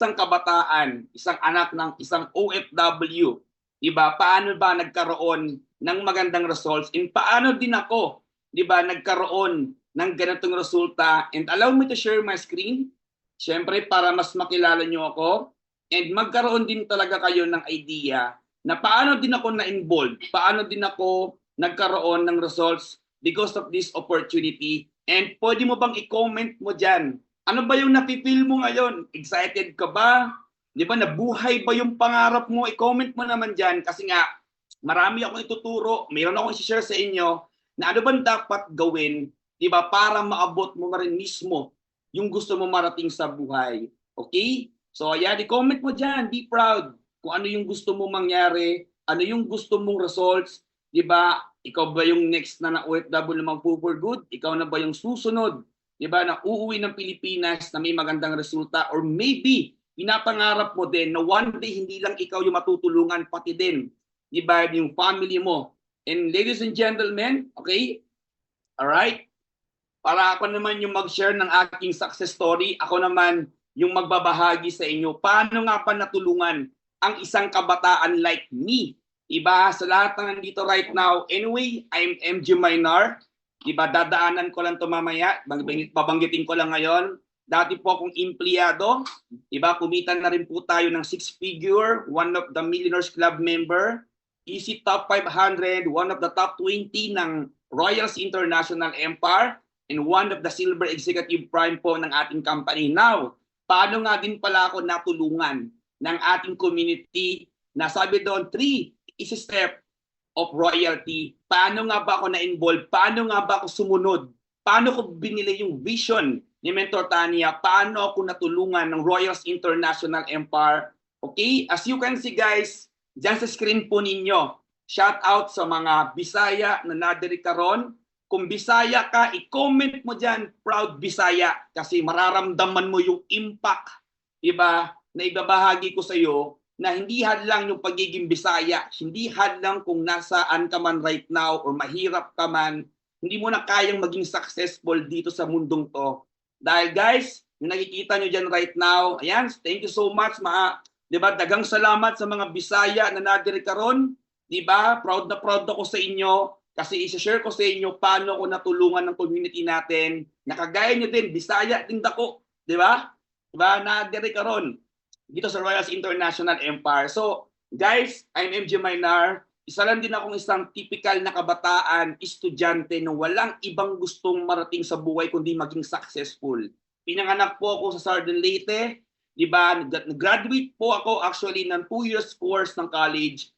isang kabataan, isang anak ng isang OFW, diba? Paano ba nagkaroon ng magandang results and paano din ako, diba, nagkaroon ng ganitong resulta. And allow me to share my screen, syempre para mas makilala nyo ako and magkaroon din talaga kayo ng idea na paano din ako na-involved, paano din ako nagkaroon ng results because of this opportunity. And pwede mo bang i-comment mo dyan? Ano ba yung napipil mo ngayon? Excited ka ba? Di ba, nabuhay ba yung pangarap mo? I-comment mo naman dyan kasi nga marami akong ituturo, mayroon akong i-share sa inyo na ano ba dapat gawin, di ba, para maabot mo rin mismo yung gusto mo marating sa buhay. Okay? So ayan, i-comment mo dyan, be proud kung ano yung gusto mo mangyari, ano yung gusto mong results, di ba? Ikaw ba yung next na OFW na mag-for good? Ikaw na ba yung susunod? Diba, na uuwi ng Pilipinas na may magandang resulta, or maybe pinapangarap mo din na one day hindi lang ikaw yung matutulungan, pati din, diba, yung family mo. And ladies and gentlemen, okay, alright, para ako naman yung mag-share ng aking success story, ako naman yung magbabahagi sa inyo paano nga pa natulungan ang isang kabataan like me. Diba, sa lahat ng nandito right now, anyway, I'm MJ Mainar. Diba, dadaanan ko lang ito mamaya, babanggitin ko lang ngayon. Dati po akong empleyado, diba, kumita na rin po tayo ng 6-figure, one of the Millionaires Club member, Easy Top 500, one of the top 20 ng Royals International Empire, and one of the Silver Executive Prime po ng ating company. Now, paano nga din pala ako natulungan ng ating community na sabi doon, 3 is a step of royalty. Paano nga ba ako na-involve? Paano nga ba ako sumunod? Paano ko binili yung vision ni Mentor Tanya? Paano ako natulungan ng Royals International Empire? Okay? As you can see guys, dyan sa screen po ninyo, shout out sa mga Bisaya na nadiri karon. Kung Bisaya ka, i-comment mo dyan, proud Bisaya. Kasi mararamdaman mo yung impact, diba, na ibabahagi ko sa iyo, na hindi hadlang yung pagiging Bisaya, hindi hadlang kung nasaan ka man right now or mahirap ka man, hindi mo na kayang maging successful dito sa mundong to. Dahil guys, yung nakikita nyo dyan right now, ayan, thank you so much, diba, dagang salamat sa mga Bisaya na nadiri karon, diba, proud na proud ako sa inyo, kasi isa-share ko sa inyo paano ko natulungan ng community natin, nakagaya nyo din, Bisaya din dako, diba, diba, nadiri karon dito sa Royals International Empire. So, guys, I'm MJ Mainar. Isa lang din akong isang typical na kabataan, estudyante na walang ibang gustong marating sa buhay kundi maging successful. Pinanganak po ako sa Southern Leyte, di ba? Nag-graduate po ako actually ng 2 years course ng college.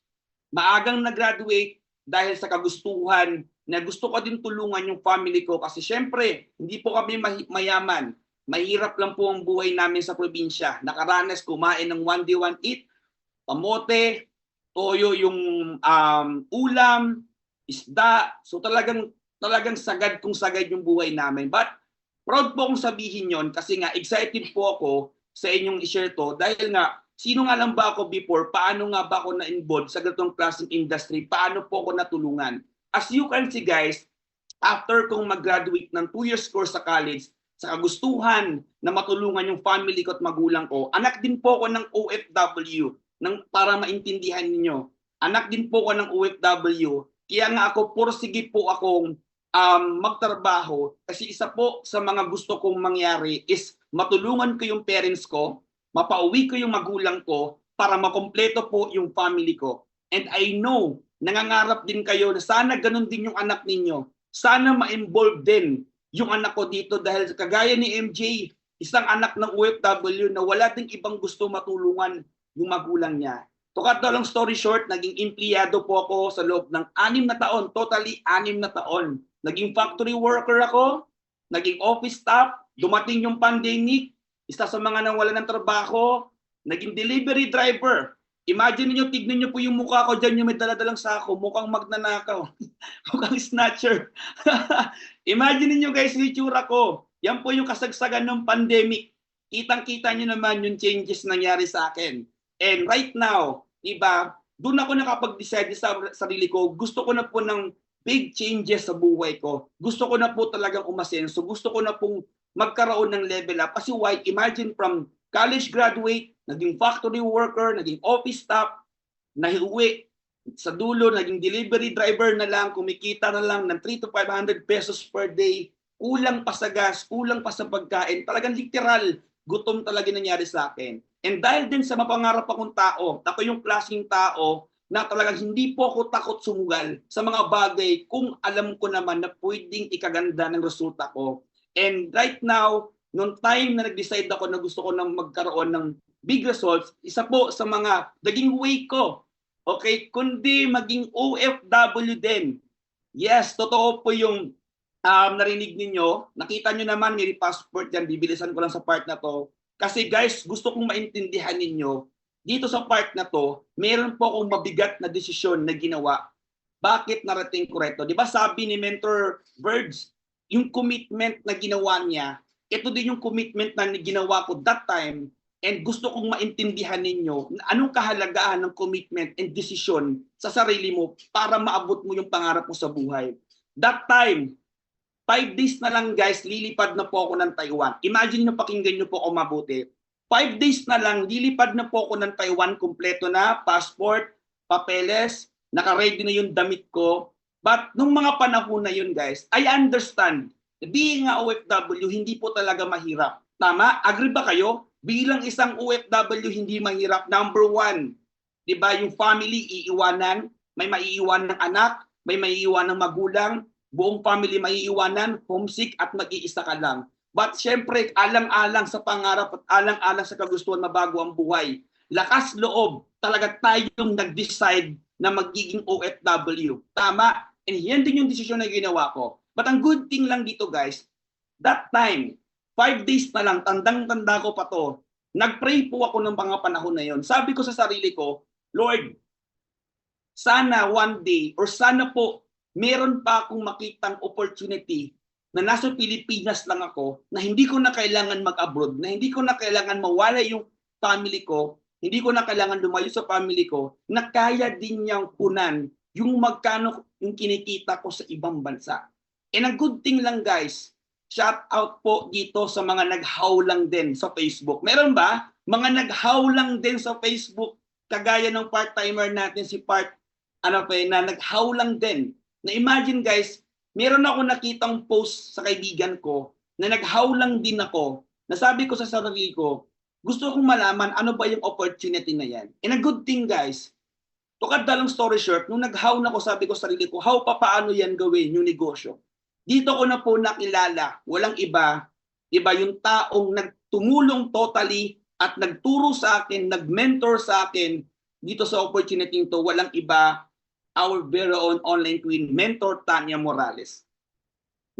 Maagang nag-graduate dahil sa kagustuhan na gusto ko din tulungan yung family ko kasi syempre, hindi po kami mayaman. Mahirap lang po ang buhay namin sa probinsya. Nakaranas kumain ng one day one eat, kamote, toyo yung ulam, isda. So talagang sagad kung sagad yung buhay namin. But proud po akong sabihin yon kasi nga excited po ako sa inyong i-share to dahil nga sino nga lang ba ako before, paano nga ba ako na-involved sa ganitong klaseng industry, paano po ako natulungan. As you can see guys, after kong mag-graduate ng 2 years course sa college, sa kagustuhan na matulungan yung family ko at magulang ko, anak din po ako ng OFW, para maintindihan ninyo. Anak din po ako ng OFW, kaya nga ako, pursige po akong magtrabaho kasi isa po sa mga gusto kong mangyari is matulungan ko yung parents ko, mapauwi ko yung magulang ko para makompleto po yung family ko. And I know, nangangarap din kayo na sana ganun din yung anak ninyo. Sana ma-involve din yung anak ko dito dahil kagaya ni MJ, isang anak ng OFW na wala ding ibang gusto matulungan yung magulang niya. To cut the long story short, naging empleyado po ako sa loob ng 6 na taon, totally 6 na taon. Naging factory worker ako, naging office staff, dumating yung pandemic, isa sa mga nawala ng trabaho, naging delivery driver. Imagine niyo, tignan niyo po yung mukha ko diyan, yung may dala-dalang sako, mukhang magnanakaw. Mukhang snatcher. Imagine niyo guys, yung itsura ko. Yan po yung kasagsagan ng pandemic. Kitang-kita niyo naman yung changes nangyari sa akin. And right now, diba, doon ako nakapag-decide sa sarili ko, gusto ko na po ng big changes sa buhay ko. Gusto ko na po talagang umasenso. Gusto ko na pong magkaroon ng level up. Kasi why? Imagine from college graduate, naging factory worker, naging office staff, nahiuwi sa dulo, naging delivery driver na lang, kumikita na lang ng 3 to 500 pesos per day, kulang pa sa gas, kulang pa sa pagkain, talagang literal, gutom talaga nangyari sa akin. And dahil din sa mapangarap akong tao, ako yung klaseng tao na talagang hindi po ako takot sumugal sa mga bagay kung alam ko naman na pwedeng ikaganda ng resulta ko. And right now, noong time na nag-decide ako na gusto ko nang magkaroon ng big results, isa po sa mga naging way ko, okay, kundi maging OFW din. Yes, totoo po yung narinig ninyo. Nakita nyo naman, may passport yan, bibilisan ko lang sa part na to. Kasi guys, gusto kong maintindihan ninyo, dito sa part na to, meron po akong mabigat na desisyon na ginawa. Bakit narating ko rito? Di ba sabi ni Mentor Birds, yung commitment na ginawa niya, ito din yung commitment na ginawa ko that time, and gusto kong maintindihan ninyo anong kahalagahan ng commitment and decision sa sarili mo para maabot mo yung pangarap mo sa buhay. That time, 5 days na lang guys, lilipad na po ako ng Taiwan. Imagine nyo, pakinggan nyo po ako mabuti. 5 days na lang, lilipad na po ako ng Taiwan, kompleto na, passport, papeles, naka-ready na yung damit ko. But nung mga panahon na yun guys, I understand, being a OFW, hindi po talaga mahirap. Tama? Agree ba kayo? Bilang isang OFW, hindi mahirap. Number 1, di ba, yung family iiwanan, may maiiwan ng anak, may maiiwan ng magulang, buong family maiiwanan, homesick at mag-iisa ka lang. But syempre, alang-alang sa pangarap at alang-alang sa kagustuhan mabago ang buhay. Lakas loob, talaga tayong nag-decide na magiging OFW. Tama? And yan din yung desisyon na ginawa ko. But ang good thing lang dito guys, that time, 5 days na lang, tandang-tanda ko pa to, nag-pray po ako ng mga panahon na yon. Sabi ko sa sarili ko, Lord, sana one day, or sana po, meron pa akong makitang opportunity na nasa Pilipinas lang ako, na hindi ko na kailangan mag-abroad, na hindi ko na kailangan mawala yung family ko, hindi ko na kailangan lumayo sa family ko, na kaya din niyang punan yung magkano yung kinikita ko sa ibang bansa. And ang good thing lang guys, shout out po dito sa mga naghawlang din sa Facebook. Meron ba? Mga naghawlang din sa Facebook, kagaya ng part-timer natin si na naghawlang din. Na imagine guys, meron ako nakitang post sa kaibigan ko na naghawlang din ako, na sabi ko sa sarili ko, gusto kong malaman ano ba yung opportunity na yan. And a good thing guys, to cut the long story short, nung naghaw na ko, sabi ko sa sarili ko, how paano yan gawin yung negosyo? Dito ko na po nakilala, walang iba yung taong nagtumulong totally at nagturo sa akin, nagmentor sa akin dito sa opportunity to, walang iba, our very own online queen, Mentor Tanya Morales.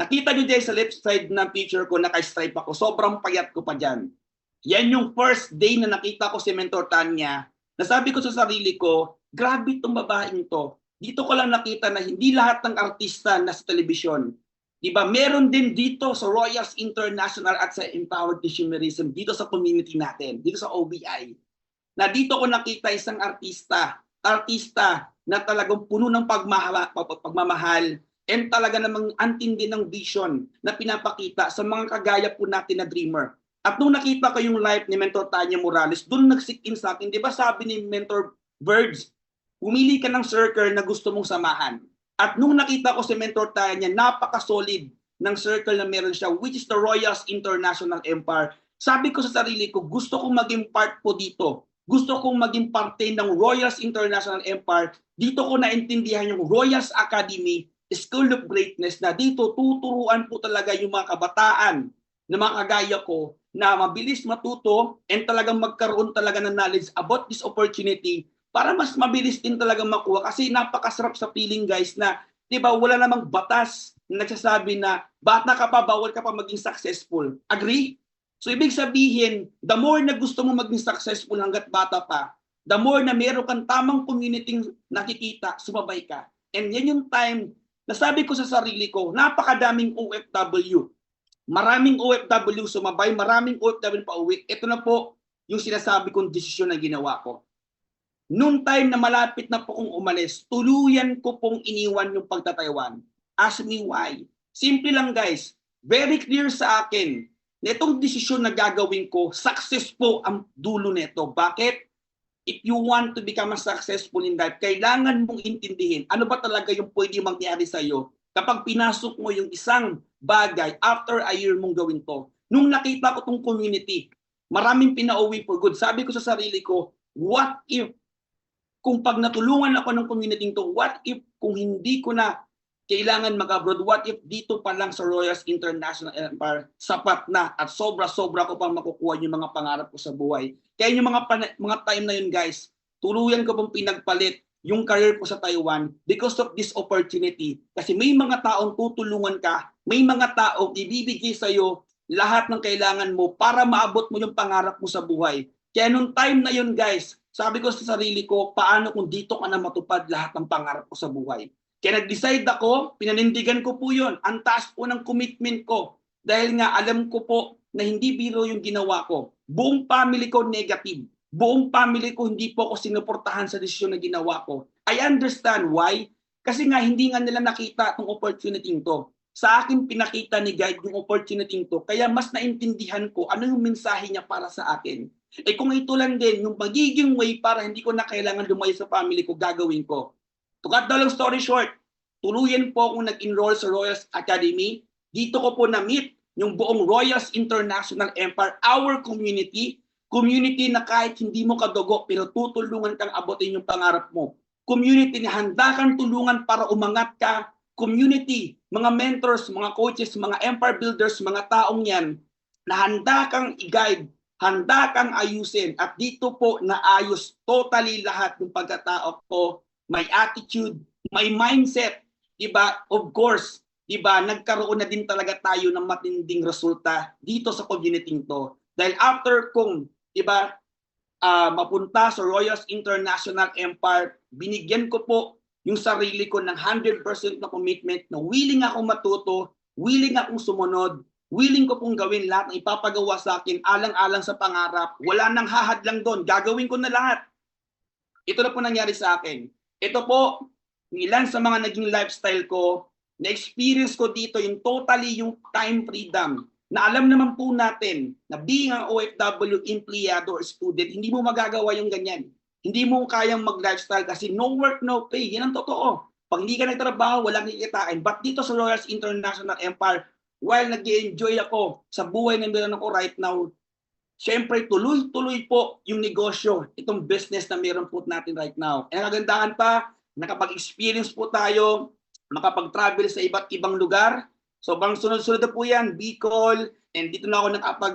Nakita nyo dyan sa left side ng picture ko, naka-stripe ako, sobrang payat ko pa dyan. Yan yung first day na nakita ko si Mentor Tanya, nasabi ko sa sarili ko, grabe itong babaeng to. Dito ko lang nakita na hindi lahat ng artista na sa telebisyon. Diba? Meron din dito sa Royals International at sa Empowered Consumerism, dito sa community natin, dito sa OBI. Na dito ko nakita isang artista na talagang puno ng pagmamahal and talaga namang antindi ng vision na pinapakita sa mga kagaya po natin na dreamer. At nung nakita ko yung live ni Mentor Tanya Morales, doon nag-sink-in sa akin, di ba sabi ni Mentor Birds, pumili ka ng circle na gusto mong samahan. At nung nakita ko si Mentor Tanya, napaka-solid ng circle na meron siya, which is the Royals International Empire. Sabi ko sa sarili ko, gusto kong maging part po dito. Gusto kong maging parte ng Royals International Empire. Dito ko naintindihan yung Royals Academy, School of Greatness, na dito tuturuan po talaga yung mga kabataan na mga kagaya ko na mabilis matuto and talagang magkaroon talaga ng knowledge about this opportunity para mas mabilis din talaga makuha. Kasi napakasarap sa feeling guys na, di ba, wala namang batas na nagsasabi na bata ka pa, bawal ka pa maging successful. Agree? So ibig sabihin, the more na gusto mo maging successful hanggat bata pa, the more na meron kang tamang community nakikita, sumabay ka. And yan yung time na sabi ko sa sarili ko, napakadaming OFW. Maraming OFW sumabay, maraming OFW pa uwi. Ito na po yung sinasabi kong desisyon na ginawa ko. Noong time na malapit na po kong umalis, tuluyan ko pong iniwan yung pagta-Taiwan. Ask me why. Simple lang guys, very clear sa akin na itong desisyon na gagawin ko, success po ang dulo nito. Bakit? If you want to become a successful in life, kailangan mong intindihin ano ba talaga yung pwede mangyari sa'yo kapag pinasok mo yung isang bagay after a year mong gawin to. Nung nakita ko tong community, maraming pinauwi for good. Sabi ko sa sarili ko, what if kung pag natulungan ako ng community to, what if kung hindi ko na kailangan mag-abroad, what if dito pa lang sa Royals International Empire, sapat na at sobra-sobra ko pang makukuha yung mga pangarap ko sa buhay. Kaya yung mga time na yun guys, tuluyan ko pong pinagpalit yung career ko sa Taiwan because of this opportunity. Kasi may mga taong tutulungan ka, may mga taong ibibigay sa'yo lahat ng kailangan mo para maabot mo yung pangarap mo sa buhay. Kaya nung time na yun guys, sabi ko sa sarili ko, paano kung dito ka na matupad lahat ng pangarap ko sa buhay? Kaya nag-decide ako, pinanindigan ko po yun. Ang taas po ng commitment ko. Dahil nga alam ko po na hindi biro yung ginawa ko. Buong family ko negative. Buong family ko hindi po ako sinuportahan sa desisyon na ginawa ko. I understand why. Kasi nga hindi nga nila nakita itong opportunity to. Sa akin pinakita ni God yung opportunity to. Kaya mas naintindihan ko ano yung mensahe niya para sa akin. Eh kung ito lang din, yung magiging way para hindi ko na kailangan lumayo sa family ko, gagawin ko. To cut the long story short, tuluyan po akong nag-enroll sa Royals Academy. Dito ko po na-meet yung buong Royals International Empire, our community na kahit hindi mo kadugo, pero tutulungan kang abutin yung pangarap mo. Community na handa kang tulungan para umangat ka. Community, mga mentors, mga coaches, mga empire builders, mga taong yan, na handa kang i-guide, handa kang ayusin. At dito po naayos totally lahat ng pagkatao ko. May attitude, may mindset, diba? Of course, diba? Nagkaroon na din talaga tayo ng matinding resulta dito sa community to. Dahil after kong, diba, mapunta sa Royals International Empire, binigyan ko po yung sarili ko ng 100% na commitment na willing akong matuto, willing akong sumunod, willing ko pong gawin lahat ng ipapagawa sa akin alang-alang sa pangarap. Wala nang hahadlang doon. Gagawin ko na lahat. Ito na po nangyari sa akin. Ito po, ilan sa mga naging lifestyle ko, na-experience ko dito yung totally yung time freedom. Na alam naman po natin na being an OFW, empleyado or student, hindi mo magagawa yung ganyan. Hindi mo kayang mag-lifestyle kasi no work, no pay. Yan ang totoo. Pag hindi ka nagtrabaho, walang kikitain. But dito sa Royals International Empire, while nag-enjoy ako sa buhay na meron ako right now, siyempre, tuloy-tuloy po yung negosyo, itong business na meron po natin right now. E kagandahan pa, nakapag-experience po tayo, makapag-travel sa iba't ibang lugar. So, bang sunod-sunod na po yan, Bicol, and dito na ako nakapag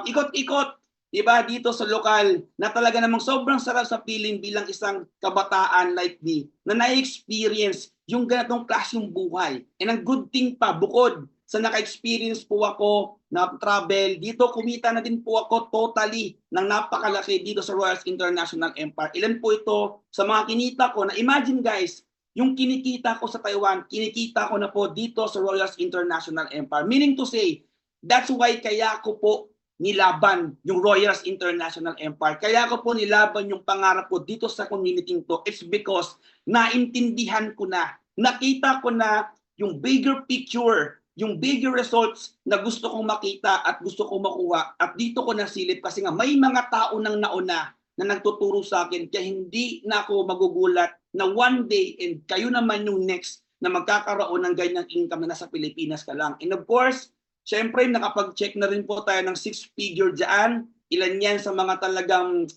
ikot-ikot, diba, dito sa lokal, na talaga namang sobrang sarap sa feeling bilang isang kabataan like me, na na-experience yung ganitong klaseng buhay. And ang good thing pa, bukod sa naka-experience po ako na travel, dito kumita na din po ako totally ng napakalaki dito sa Royals International Empire. Ilan po ito sa mga kinita ko na imagine guys, yung kinikita ko sa Taiwan, kinikita ko na po dito sa Royals International Empire. Meaning to say, that's why kaya ko po nilaban yung Royals International Empire. Kaya ko po nilaban yung pangarap ko dito sa community to. It's because naintindihan ko na, nakita ko na yung bigger picture, yung bigger results na gusto kong makita at gusto kong makuha. At dito ko nasilip kasi nga may mga tao nang nauna na nagtuturo sa akin kaya hindi na ako magugulat na one day and kayo naman yung next na magkakaroon ng ganyang income na nasa Pilipinas ka lang. And of course, syempre nakapag-check na rin po tayo ng 6-figure dyan. Ilan yan sa mga talagang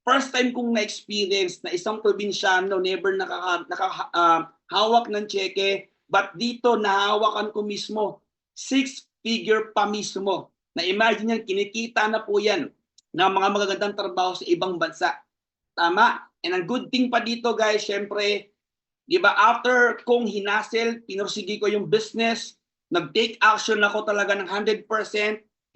first time kong na-experience na isang probinsyano never nakahawak ng cheque. But dito, nahawakan ko mismo, 6-figure pa mismo. Na imagine yan, kinikita na po yan ng mga magagandang trabaho sa ibang bansa. Tama? And ang good thing pa dito guys, syempre, di ba, after kong hinasel, pinursigi ko yung business, nag-take action ako talaga ng 100%.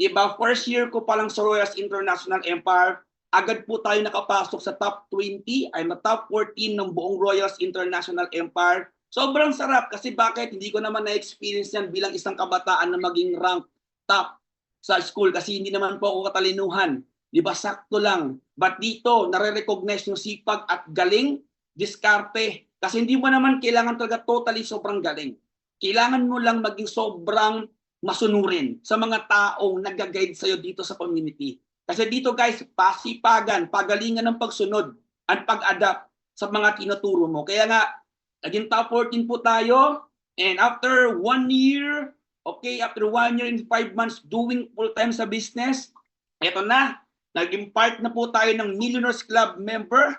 Di ba, first year ko pa lang sa Royals International Empire, agad po tayo nakapasok sa top 20, I'm a top 14 ng buong Royals International Empire. Sobrang sarap kasi bakit hindi ko naman na-experience yan bilang isang kabataan na maging rank top sa school kasi hindi naman po ako katalinuhan. Di ba, sakto lang. But dito, nare-recognize yung sipag at galing, diskarte. Kasi hindi mo naman kailangan talaga totally sobrang galing. Kailangan mo lang maging sobrang masunurin sa mga taong nag-guide sa'yo dito sa community. Kasi dito guys, pasipagan, pagalingan ng pagsunod at pag-adapt sa mga tinuturo mo. Kaya nga, naging top 14 po tayo. And after 1 year, okay, after 1 year and 5 months doing full-time sa business, eto na, naging part na po tayo ng Millionaires Club member.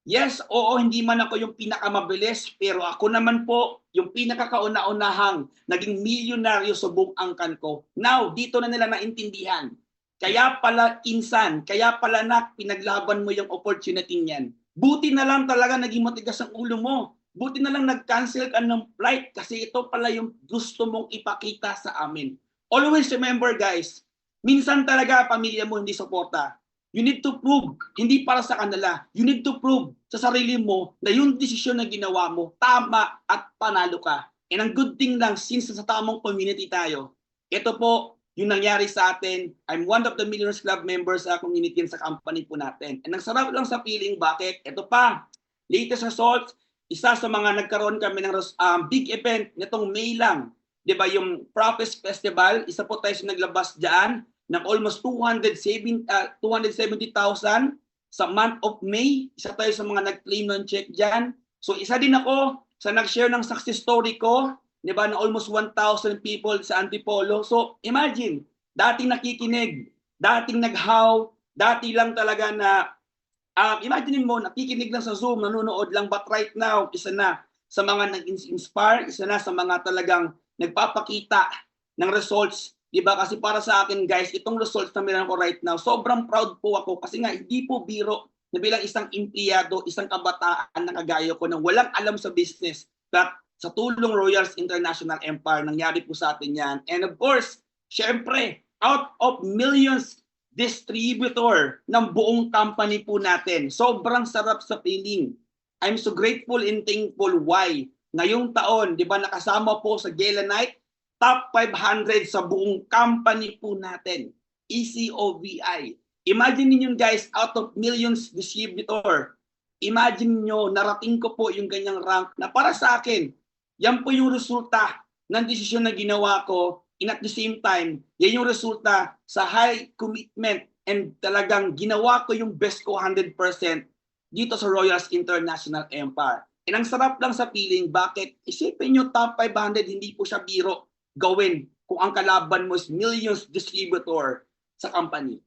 Yes, oo, hindi man ako yung pinakamabilis, pero ako naman po yung pinakakauna-unahang naging milyonaryo sa buong angkan ko. Now, dito na nila naintindihan. Kaya pala insan, kaya pala pinaglaban mo yung opportunity niyan. Buti na lang talaga naging matigas ang ulo mo. Buti na lang nag-cancel ka ng flight kasi ito pala yung gusto mong ipakita sa amin. Always remember guys, minsan talaga pamilya mo hindi suporta. You need to prove, hindi para sa kanila, you need to prove sa sarili mo na yung desisyon na ginawa mo, tama at panalo ka. And ang good thing lang, since sa tamang community tayo, ito po yung nangyari sa atin. I'm one of the Millionaires Club members sa community and sa company po natin. And ang sarap lang sa feeling, bakit? Ito pa, latest results, isa sa mga nagkaroon kami ng big event nitong May lang. Diba yung Prophes Festival, isa po tayo sa naglabas dyan ng almost 270,000 sa month of May. Isa tayo sa mga nag-claim ng check dyan. So isa din ako sa nag-share ng success story ko, di ba, na almost 1,000 people sa Antipolo. So imagine, dating nakikinig, dating naghaw, dati lang talaga na, imagine mo, nakikinig lang sa Zoom, nanonood lang, but right now, isa na sa mga nag-inspire, isa na sa mga talagang nagpapakita ng results. Diba? Kasi para sa akin guys, itong results na meron ko right now, sobrang proud po ako kasi nga hindi po biro na bilang isang empleyado, isang kabataan na kagaya ko na walang alam sa business, but sa tulong Royals International Empire, nangyari po sa atin yan. And of course, syempre, out of millions distributor ng buong company po natin. Sobrang sarap sa feeling. I'm so grateful and thankful why. Ngayong taon, di ba, nakasama po sa Gala Night, top 500 sa buong company po natin, ECOVI. Imagine niyo guys, out of millions distributor, imagine niyo, narating ko po yung ganyang rank na para sa akin, yan po yung resulta ng desisyon na ginawa ko, and at the same time, yan yung resulta sa high commitment and talagang ginawa ko yung best ko 100% dito sa Royals International Empire. And ang sarap lang sa feeling, bakit? Isipin nyo top 500, hindi po siya biro gawin kung ang kalaban mo is millions distributor sa company.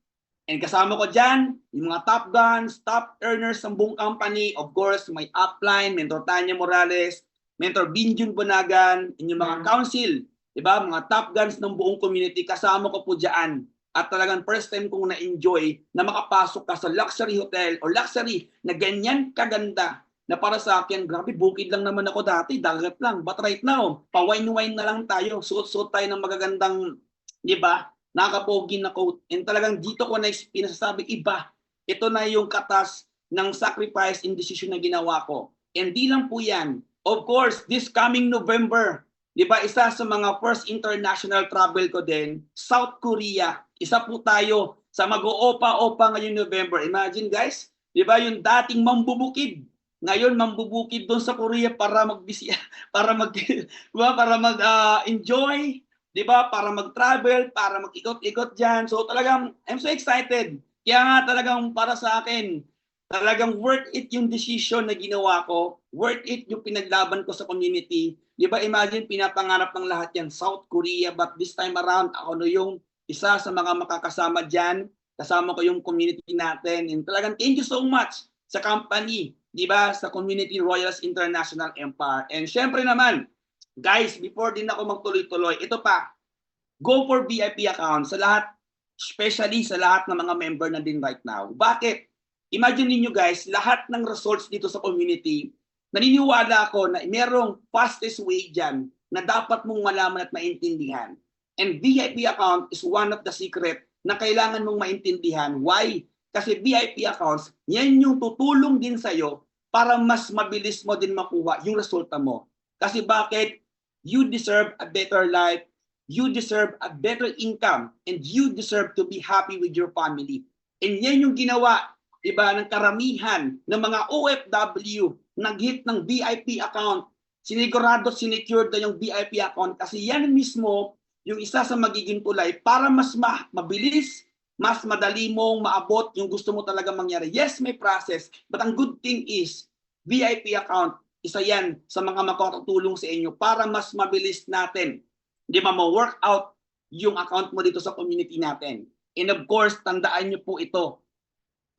And kasama ko dyan, yung mga top guns, top earners ng buong company. Of course, may upline, Mentor Tanya Morales, Mentor Binjun Bonagan, and yung mga council, diba? Mga top guns ng buong community, kasama ko po dyan. At talagang first time kong na-enjoy na makapasok ka sa luxury hotel or luxury na ganyan kaganda na para sa akin, grabe, bukid lang naman ako dati, dagat lang. But right now, pa-wine-wine na lang tayo. Suot-suot tayo ng magagandang, di ba, nakapogi na coat. And talagang dito ko na pinasasabi, iba. Ito na yung katas ng sacrifice and decision na ginawa ko. And di lang po yan. Of course, this coming November, di ba, isa sa mga first international travel ko din, South Korea. Isa po tayo sa mag-oopa-opa ngayong November. Imagine guys, di ba, yung dating mambubukid, ngayon mambubukid doon sa Korea para magbisya, para mag-enjoy, 'di ba? Para mag-travel, para mag-ikot-ikot diyan. So talagang I'm so excited. Kaya nga talagang para sa akin, talagang worth it yung decision na ginawa ko, worth it yung pinaglaban ko sa community. 'Di ba? Imagine pinapangarap ng lahat 'yan, South Korea, but this time around ako no yung isa sa mga makakasama diyan. Kasama ko yung community natin. And talagang thank you so much sa company, di ba, sa Community Royals International Empire. And syempre naman, guys, before din ako magtuloy-tuloy, ito pa, go for VIP account sa lahat, especially sa lahat ng mga member na din right now. Bakit? Imagine niyo guys, lahat ng results dito sa community, naniniwala ako na merong fastest way dyan na dapat mong malaman at maintindihan. And VIP account is one of the secret na kailangan mong maintindihan. Why? Kasi VIP accounts, yan yung tutulong din sa'yo para mas mabilis mo din makuha yung resulta mo. Kasi bakit? You deserve a better life, you deserve a better income, and you deserve to be happy with your family. And yan yung ginawa, diba, ng karamihan ng mga OFW nag-hit ng VIP account. Sinigurado, sinecured na yung VIP account kasi yan mismo yung isa sa magiging tulay para mas mabilis, mas madali mong maabot yung gusto mo talaga mangyari. Yes, may process, but ang good thing is, VIP account, isa yan sa mga makakatulong sa inyo para mas mabilis natin, di ba, ma-work out yung account mo dito sa community natin. And of course, tandaan nyo po ito,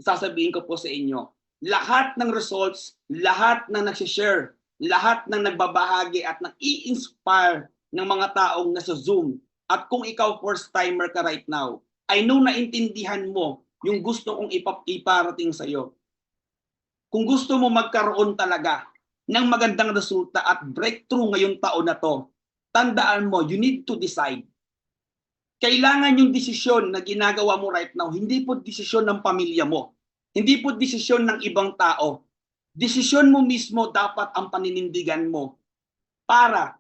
sasabihin ko po sa inyo, lahat ng results, lahat ng nagsishare, lahat ng nagbabahagi at nag-i-inspire ng mga taong nasa Zoom. At kung ikaw first timer ka right now, I know naintindihan mo yung gusto kong iparating sa iyo. Kung gusto mo magkaroon talaga ng magandang resulta at breakthrough ngayong taon na to, tandaan mo, you need to decide. Kailangan yung desisyon na ginagawa mo right now, hindi po desisyon ng pamilya mo. Hindi po desisyon ng ibang tao. Desisyon mo mismo dapat ang paninindigan mo para,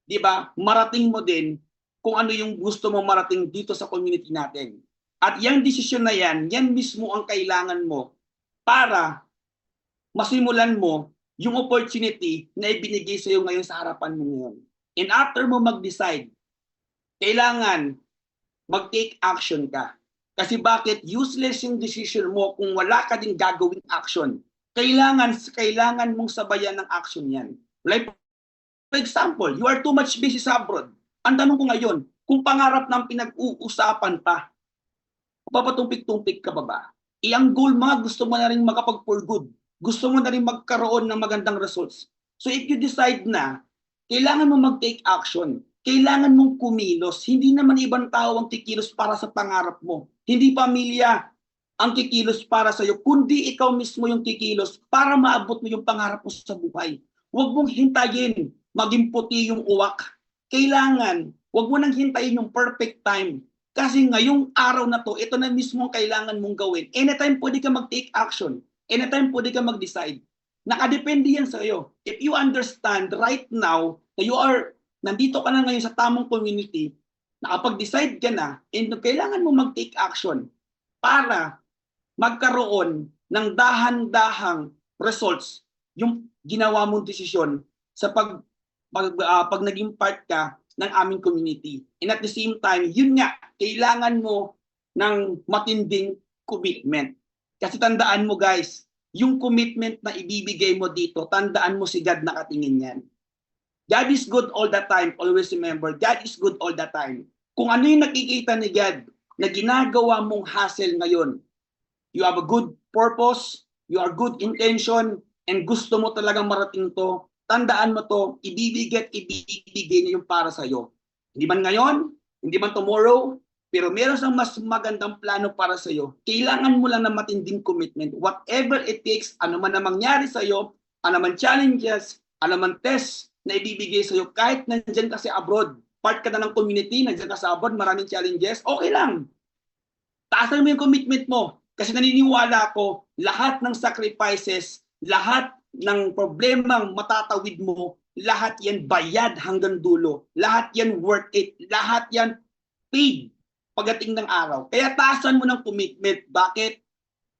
di ba, marating mo din kung ano yung gusto mo marating dito sa community natin. At yung desisyon na yan mismo ang kailangan mo para masimulan mo yung opportunity na ibinigay sa iyo ngayon sa harapan mo ngayon. And after mo mag-decide, kailangan mag-take action ka. Kasi bakit? Useless yung decision mo kung wala ka din gagawing action. Kailangan mong sabayan ng action yan. Like, for example, you are too much busy sa abroad. Ang tanong ko ngayon, kung pangarap ng pinag-uusapan pa, papatumpik-tumpik ka pa ba? Ang goal mga gusto mo na rin makapag-for good. Gusto mo na rin magkaroon ng magandang results. So if you decide na, kailangan mo mag-take action. Kailangan mong kumilos. Hindi naman ibang tao ang kikilos para sa pangarap mo. Hindi pamilya ang kikilos para sa iyo, kundi ikaw mismo yung kikilos para maabot mo yung pangarap mo sa buhay. Huwag mong hintayin maging puti yung uwak. Kailangan, huwag mo nang hintayin yung perfect time. Kasi ngayong araw na to, ito na mismo ang kailangan mong gawin. Anytime pwede ka mag-take action. Anytime pwede ka mag-decide. Nakadepende yan sa iyo. If you understand right now that nandito ka na ngayon sa tamang community, nakapag-decide ka na, and kailangan mo mag-take action para magkaroon ng dahan-dahang results yung ginawa mong desisyon sa pag naging part ka ng aming community. And at the same time, yun nga, kailangan mo ng matinding commitment. Kasi tandaan mo guys, yung commitment na ibibigay mo dito, tandaan mo si God nakatingin yan. God is good all the time. Always remember, God is good all the time. Kung ano yung nakikita ni God na ginagawa mong hassle ngayon, you have a good purpose, you are good intention, and gusto mo talagang marating to, tandaan mo to, ibibigay niya yung para sa'yo. Hindi man ngayon, hindi man tomorrow, pero meron siyang mas magandang plano para sa'yo. Kailangan mo lang ng matinding commitment. Whatever it takes, ano man na mangyari sa'yo, ano man challenges, ano man tests na ibibigay sa'yo, kahit nandyan ka sa abroad, part ka na ng community, nandyan ka sa abroad, maraming challenges, okay lang. Taasan mo yung commitment mo. Kasi naniniwala ako, lahat ng sacrifices, lahat ng problemang matatawid mo, lahat yan bayad hanggang dulo. Lahat yan worth it. Lahat yan paid pagdating ng araw. Kaya taasan mo ng commitment. Bakit?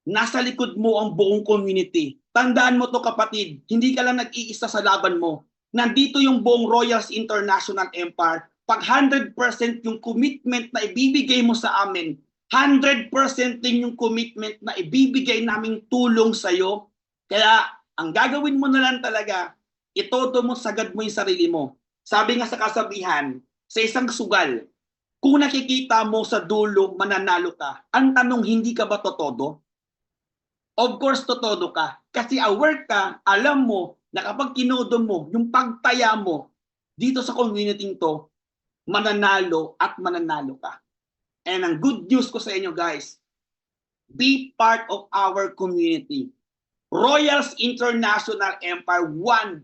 Nasa likod mo ang buong community. Tandaan mo to kapatid, hindi ka lang nag-iisa sa laban mo. Nandito yung buong Royals International Empire. Pag 100% yung commitment na ibibigay mo sa amin, 100% din yung commitment na ibibigay naming tulong sa'yo. Kaya ang gagawin mo na lang talaga, itodo mo, sagad mo yung sarili mo. Sabi nga sa kasabihan, sa isang sugal, kung nakikita mo sa dulo, mananalo ka. Ang tanong, hindi ka ba totodo? Of course, totodo ka. Kasi aware ka, alam mo, na kapag kinodo mo, yung pagtaya mo dito sa community to, mananalo at mananalo ka. And ang good news ko sa inyo guys, be part of our community. Royals International Empire, one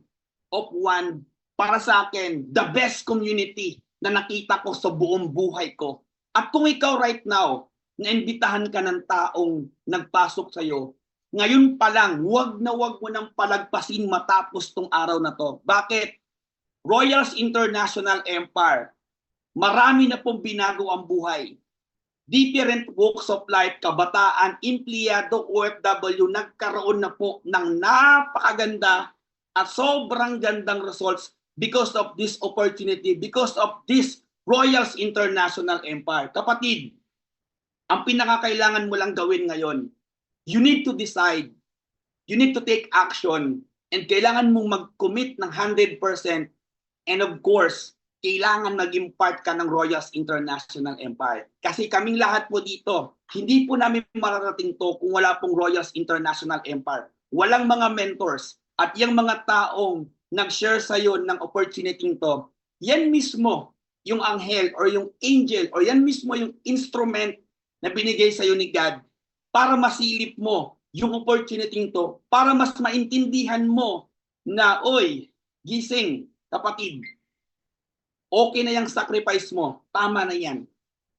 of one, para sa akin, the best community na nakita ko sa buong buhay ko. At kung ikaw right now, naimbitahan ka ng taong nagpasok sa'yo, ngayon pa lang, huwag mo nang palagpasin matapos tong araw na to. Bakit? Royals International Empire, marami na pong binago ang buhay. Different walks of life, kabataan, empleyado, OFW, nagkaroon na po ng napakaganda at sobrang gandang results because of this opportunity, because of this Royals International Empire. Kapatid, ang pinakakailangan mo lang gawin ngayon, you need to decide, you need to take action, and kailangan mong mag-commit ng 100%. And of course, kailangan maging part ka ng Royals International Empire. Kasi kaming lahat po dito, hindi po namin mararating to kung wala pong Royals International Empire. Walang mga mentors at yung mga taong nag-share sa'yo ng opportunity to, yan mismo yung anghel or yung angel or yan mismo yung instrument na binigay sa'yo ni God para masilip mo yung opportunity to, para mas maintindihan mo na, oy, gising, kapatid, okay na yung sacrifice mo, tama na yan.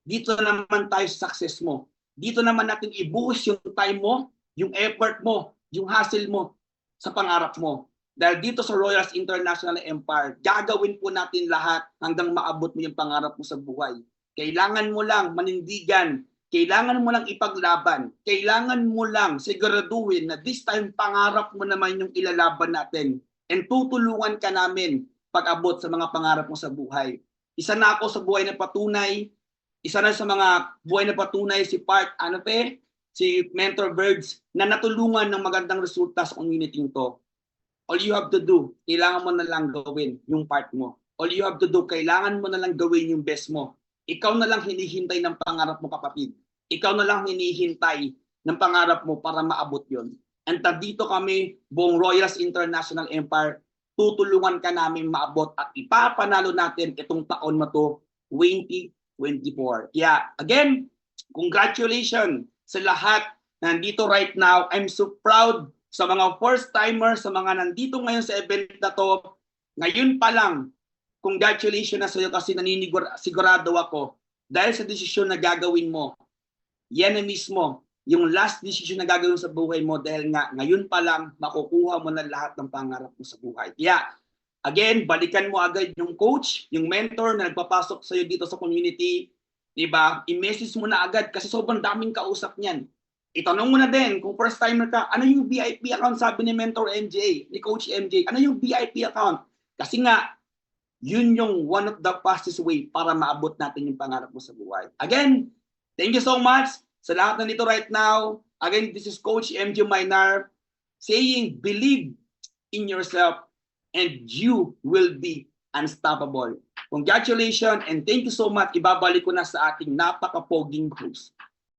Dito naman tayo sa success mo. Dito naman natin ibuhos yung time mo, yung effort mo, yung hustle mo sa pangarap mo. Dahil dito sa Royals International Empire, gagawin po natin lahat hanggang maabot mo yung pangarap mo sa buhay. Kailangan mo lang manindigan, kailangan mo lang ipaglaban, kailangan mo lang siguraduhin na this time pangarap mo naman yung ilalaban natin. And tutulungan ka namin pag-abot sa mga pangarap mo sa buhay. Isa na ako sa buhay na patunay, isa na sa mga buhay na patunay si si Mentor Birds na natulungan ng magandang resulta sa community to. All you have to do, kailangan mo na lang gawin yung part mo. All you have to do, kailangan mo na lang gawin yung best mo. Ikaw na lang hinihintay ng pangarap mo, kapatid. Ikaw na lang hinihintay ng pangarap mo para maabot yon. And dito kami, buong Royals International Empire, tutulungan ka namin maabot at ipapanalo natin itong taon na to, 2024. Yeah, again, congratulations sa lahat na nandito right now. I'm so proud sa mga first-timers, sa mga nandito ngayon sa event na to. Ngayon pa lang, congratulations na sa iyo kasi sigurado ako dahil sa desisyon na gagawin mo. Yan na mismo yung last decision na gagawin sa buhay mo dahil nga ngayon pa lang makukuha mo na lahat ng pangarap mo sa buhay. Yeah. Again, balikan mo agad yung coach, yung mentor na nagpapasok sa iyo dito sa community. Diba? I-message mo na agad kasi sobrang daming kausap niyan. Itanong mo na din kung first timer ka, ano yung VIP account sabi ni Mentor MJ, ni Coach MJ, ano yung VIP account? Kasi nga, yun yung one of the fastest way para maabot natin yung pangarap mo sa buhay. Again, thank you so much sa lahat na dito right now. Again, this is Coach MJ Mainar saying, believe in yourself and you will be unstoppable. Congratulations and thank you so much. Ibabalik ko na sa ating napaka-poging host.